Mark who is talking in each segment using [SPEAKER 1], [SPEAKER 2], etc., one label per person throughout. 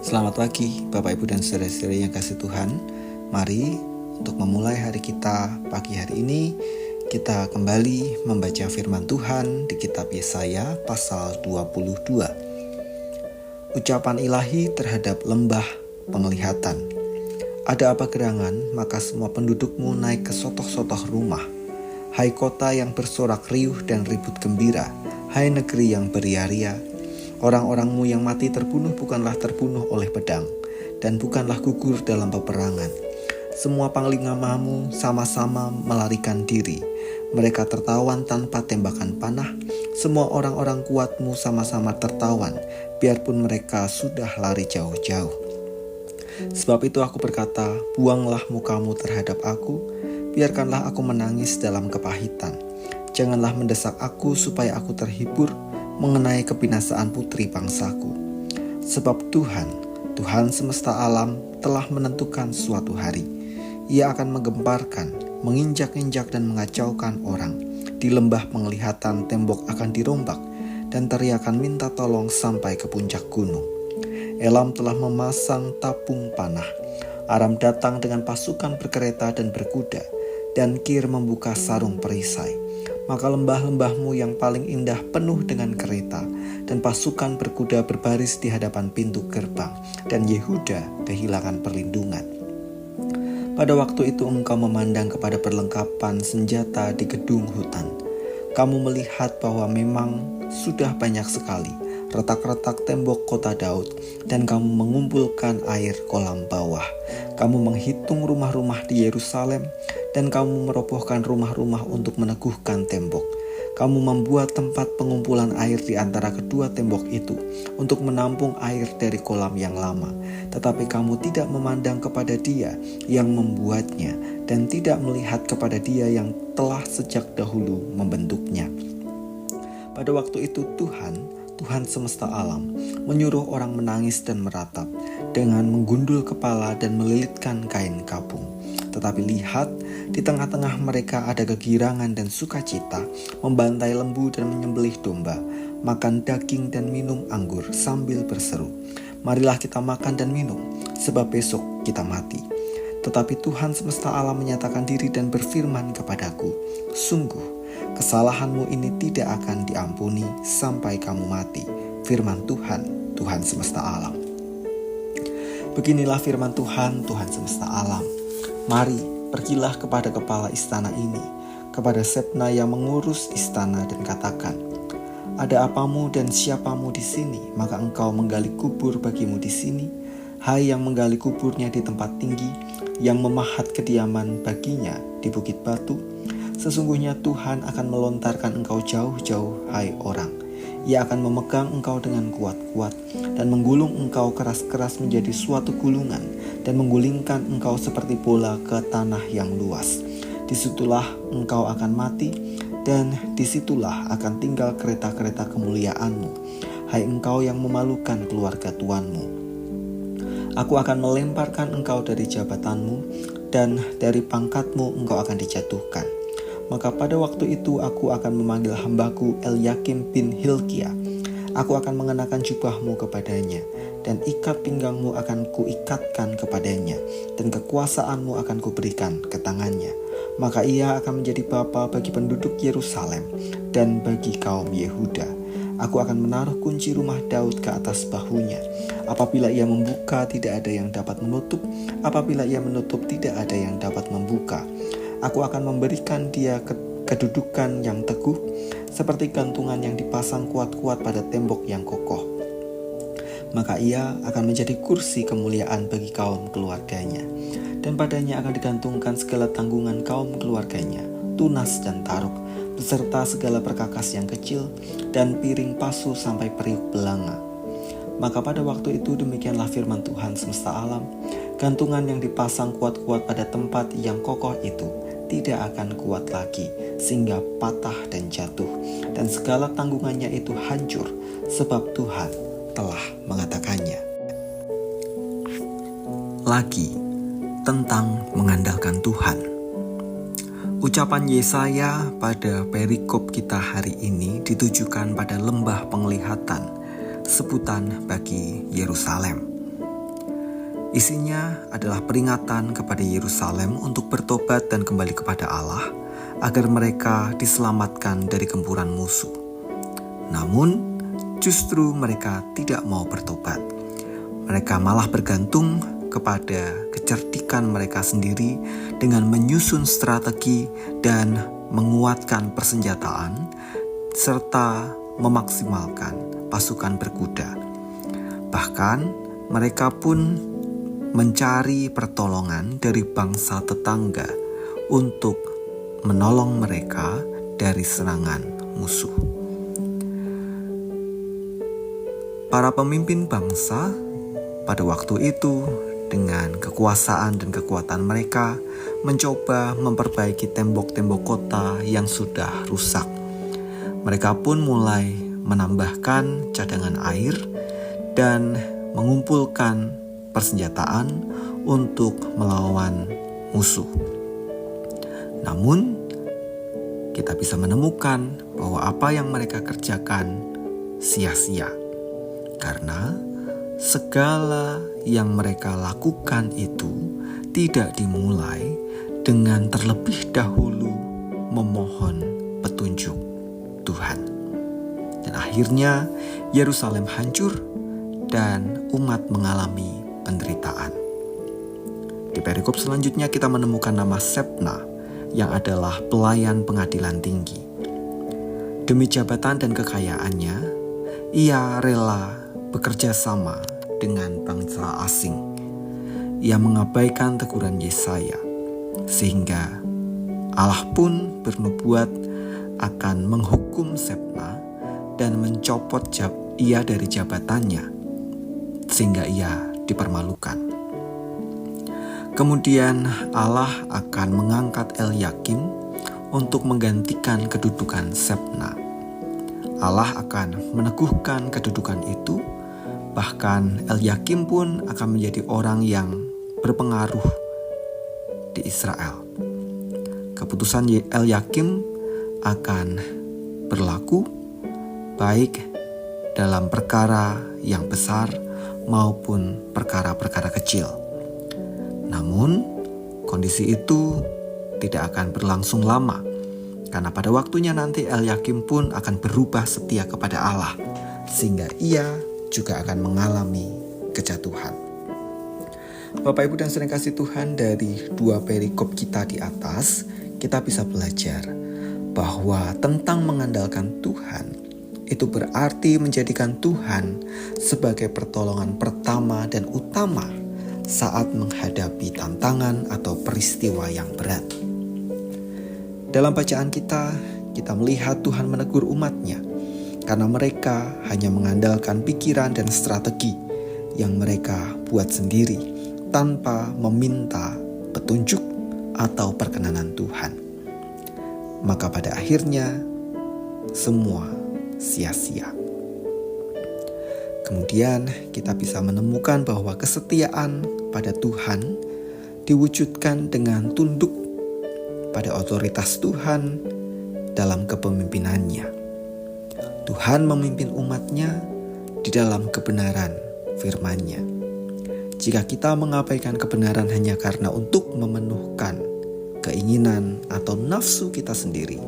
[SPEAKER 1] Selamat pagi Bapak Ibu dan saudara-saudari yang kasih Tuhan. Mari untuk memulai hari kita pagi hari ini, kita kembali membaca firman Tuhan di kitab Yesaya pasal 22. Ucapan ilahi terhadap lembah penglihatan. Ada apa gerangan, maka semua pendudukmu naik ke sotoh-sotoh rumah. Hai kota yang bersorak riuh dan ribut gembira, hai negeri yang beria-ria. Orang-orangmu yang mati terbunuh bukanlah terbunuh oleh pedang, dan bukanlah gugur dalam peperangan. Semua panglima-mu sama-sama melarikan diri. Mereka tertawan tanpa tembakan panah. Semua orang-orang kuatmu sama-sama tertawan, biarpun mereka sudah lari jauh-jauh. Sebab itu aku berkata, buanglah mukamu terhadap aku, biarkanlah aku menangis dalam kepahitan. Janganlah mendesak aku supaya aku terhibur, mengenai kebinasaan putri bangsaku. Sebab Tuhan semesta alam telah menentukan suatu hari. Ia akan menggemparkan, menginjak-injak dan mengacaukan orang. Di lembah penglihatan tembok akan dirombak, dan teriakan minta tolong sampai ke puncak gunung. Elam telah memasang tabung panah. Aram datang dengan pasukan berkereta dan berkuda, dan Kir membuka sarung perisai. Maka lembah-lembahmu yang paling indah penuh dengan kereta, dan pasukan berkuda berbaris di hadapan pintu gerbang, dan Yehuda kehilangan perlindungan. Pada waktu itu engkau memandang kepada perlengkapan senjata di gedung hutan. Kamu melihat bahwa memang sudah banyak sekali retak-retak tembok kota Daud, dan kamu mengumpulkan air kolam bawah. Kamu menghitung rumah-rumah di Yerusalem, dan kamu merobohkan rumah-rumah untuk meneguhkan tembok. Kamu membuat tempat pengumpulan air di antara kedua tembok itu untuk menampung air dari kolam yang lama. Tetapi kamu tidak memandang kepada Dia yang membuatnya, dan tidak melihat kepada Dia yang telah sejak dahulu membentuknya. Pada waktu itu Tuhan semesta alam menyuruh orang menangis dan meratap dengan menggundul kepala dan melilitkan kain kapung. Tetapi lihat, di tengah-tengah mereka ada kegirangan dan sukacita, membantai lembu dan menyembelih domba, makan daging dan minum anggur sambil berseru, marilah kita makan dan minum, sebab besok kita mati. Tetapi Tuhan semesta alam menyatakan diri dan berfirman kepadaku, sungguh, kesalahanmu ini tidak akan diampuni sampai kamu mati. Firman Tuhan semesta alam. Beginilah firman Tuhan semesta alam. Mari, pergilah kepada kepala istana ini, kepada Sebna yang mengurus istana, dan katakan, ada apamu dan siapamu di sini, maka engkau menggali kubur bagimu di sini, hai yang menggali kuburnya di tempat tinggi, yang memahat kediaman baginya di bukit batu. Sesungguhnya Tuhan akan melontarkan engkau jauh-jauh, hai orang. Ia akan memegang engkau dengan kuat-kuat, dan menggulung engkau keras-keras menjadi suatu gulungan, dan menggulingkan engkau seperti bola ke tanah yang luas. Disitulah engkau akan mati, dan disitulah akan tinggal kereta-kereta kemuliaanmu, hai engkau yang memalukan keluarga tuanmu. Aku akan melemparkan engkau dari jabatanmu, dan dari pangkatmu engkau akan dijatuhkan. Maka pada waktu itu aku akan memanggil hambaku Elyakim bin Hilkia. Aku akan mengenakan jubahmu kepadanya, dan ikat pinggangmu akan kuikatkan kepadanya, dan kekuasaanmu akan kuberikan ke tangannya. Maka ia akan menjadi bapa bagi penduduk Yerusalem dan bagi kaum Yehuda. Aku akan menaruh kunci rumah Daud ke atas bahunya. Apabila ia membuka, tidak ada yang dapat menutup. Apabila ia menutup, tidak ada yang dapat membuka. Aku akan memberikan dia kedudukan yang teguh, seperti gantungan yang dipasang kuat-kuat pada tembok yang kokoh. Maka ia akan menjadi kursi kemuliaan bagi kaum keluarganya, dan padanya akan digantungkan segala tanggungan kaum keluarganya, tunas dan taruk, beserta segala perkakas yang kecil, dan piring pasu sampai periuk belanga. Maka pada waktu itu demikianlah firman Tuhan semesta alam, gantungan yang dipasang kuat-kuat pada tempat yang kokoh itu tidak akan kuat lagi, sehingga patah dan jatuh, dan segala tanggungannya itu hancur, sebab Tuhan telah mengatakannya. Lagi tentang mengandalkan Tuhan. Ucapan Yesaya pada perikop kita hari ini ditujukan pada lembah penglihatan, sebutan bagi Yerusalem. Isinya adalah peringatan kepada Yerusalem untuk bertobat dan kembali kepada Allah, agar mereka diselamatkan dari gempuran musuh. Namun, justru mereka tidak mau bertobat. Mereka malah bergantung kepada kecerdikan mereka sendiri dengan menyusun strategi dan menguatkan persenjataan, serta memaksimalkan pasukan berkuda. Bahkan, mereka pun mencari pertolongan dari bangsa tetangga untuk menolong mereka dari serangan musuh. Para pemimpin bangsa pada waktu itu dengan kekuasaan dan kekuatan mereka mencoba memperbaiki tembok-tembok kota yang sudah rusak. Mereka pun mulai menambahkan cadangan air dan mengumpulkan persenjataan untuk melawan musuh. Namun, kita bisa menemukan bahwa apa yang mereka kerjakan sia-sia, karena segala yang mereka lakukan itu tidak dimulai dengan terlebih dahulu memohon petunjuk Tuhan. Dan akhirnya Yerusalem hancur dan umat mengalami penderitaan. Di perikop selanjutnya kita menemukan nama Shebna yang adalah pelayan pengadilan tinggi. Demi jabatan dan kekayaannya, ia rela bekerja sama dengan bangsa asing. Ia mengabaikan teguran Yesaya, sehingga Allah pun bernubuat akan menghukum Shebna dan mencopot ia dari jabatannya, sehingga ia dipermalukan. Kemudian Allah akan mengangkat Elyakim untuk menggantikan kedudukan Shebna. Allah akan meneguhkan kedudukan itu, bahkan Elyakim pun akan menjadi orang yang berpengaruh di Israel. Keputusan Elyakim akan berlaku baik dalam perkara yang besar maupun perkara-perkara kecil. Namun, kondisi itu tidak akan berlangsung lama, karena pada waktunya nanti Elyakim pun akan berubah setia kepada Allah, sehingga ia juga akan mengalami kejatuhan. Bapak, Ibu, dan saudara kasih Tuhan, dari dua perikop kita di atas, kita bisa belajar bahwa tentang mengandalkan Tuhan itu berarti menjadikan Tuhan sebagai pertolongan pertama dan utama saat menghadapi tantangan atau peristiwa yang berat. Dalam bacaan kita melihat Tuhan menegur umatnya karena mereka hanya mengandalkan pikiran dan strategi yang mereka buat sendiri tanpa meminta petunjuk atau perkenanan Tuhan. Maka pada akhirnya semua sia-sia. Kemudian kita bisa menemukan bahwa kesetiaan pada Tuhan diwujudkan dengan tunduk pada otoritas Tuhan dalam kepemimpinannya. Tuhan memimpin umatnya di dalam kebenaran firman-Nya. Jika kita mengabaikan kebenaran hanya karena untuk memenuhkan keinginan atau nafsu kita sendiri,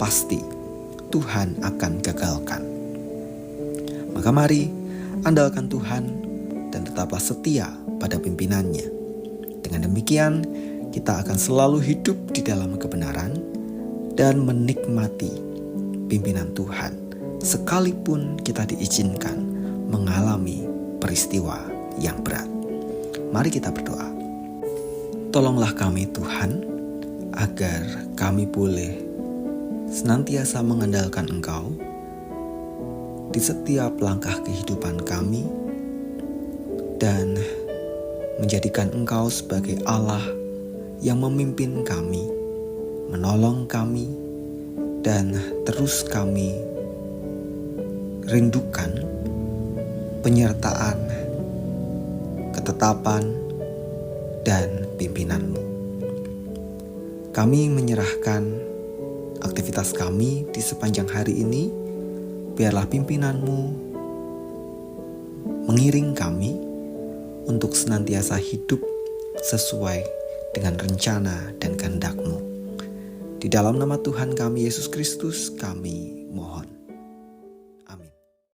[SPEAKER 1] pasti Tuhan akan gagalkan. Maka mari andalkan Tuhan dan tetaplah setia pada pimpinannya. Dengan demikian, kita akan selalu hidup di dalam kebenaran dan menikmati pimpinan Tuhan, sekalipun kita diizinkan mengalami peristiwa yang berat. Mari kita berdoa. Tolonglah kami Tuhan, agar kami boleh senantiasa mengandalkan Engkau di setiap langkah kehidupan kami dan menjadikan Engkau sebagai Allah yang memimpin kami, menolong kami, dan terus kami rindukan penyertaan, ketetapan, dan pimpinan-Mu. Kami menyerahkan aktivitas kami di sepanjang hari ini, biarlah pimpinan-Mu mengiring kami untuk senantiasa hidup sesuai dengan rencana dan kehendak-Mu. Di dalam nama Tuhan kami Yesus Kristus kami mohon.